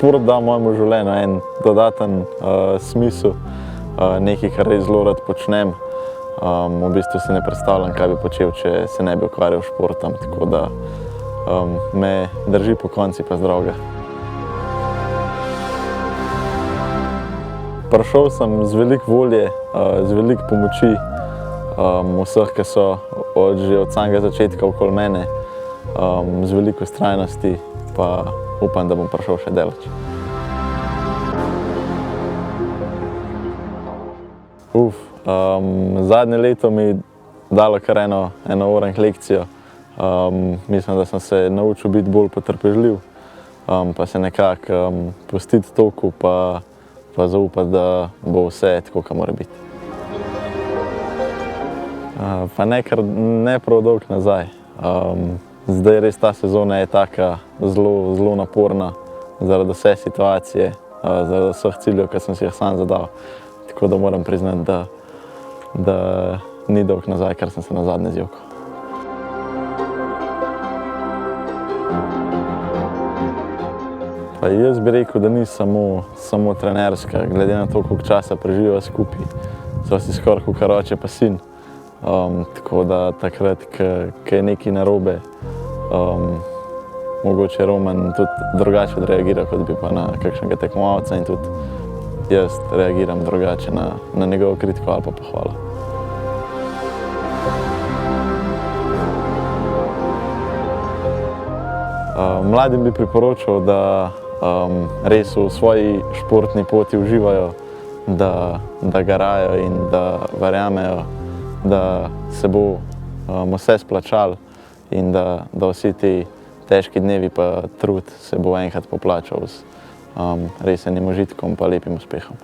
šport da mojemu življenju en dodaten smisel, nekaj, kar res zelo rad počnem. V bistvu si ne predstavljam, kaj bi počel, če se ne bi ukvarjal s športom, tako da me drži pokonci pa zdravega. Prišel sem z veliko volje, z veliko pomoči vseh, ki so že od samega začetka okoli mene, z veliko vztrajnosti, pa upam, da bom prišel še daleč. Zadnje leto mi je dalo kar eno orenk lekcijo. Mislim, da sem se naučil biti bolj potrpežljiv, pa se nekako pustiti toku, pa zaupati, da bo vse tako, kot mora biti. Pa ne prav dolgo nazaj. Zdaj res ta sezona je taka zelo naporna zaradi vse situacije, zaradi vseh ciljev, ki sem si jih sam zadal. Tako da moram priznati, da ni dolgo nazaj, kar sem se nazadnje zjokal. Pa jaz bi rekel, da ni samo trenerska. Glede na to, koliko časa preživiva skupaj, sva si skoraj kakor oče pa sin. Tako da takrat, ko je nekaj narobe, mogoče Roman tudi drugače odreagira, kot bi pa na kakšnega tekmovalca, in tudi jaz reagiram drugače na njegovo kritiko ali pa pohvalo. Mladim bi priporočal, da res v svoji športni poti uživajo, da garajo in da verjamejo, da se bo vse splačalo in da vsi ti težki dnevi pa trud se bo enkrat poplačal z res enim užitkom pa lepim uspehom.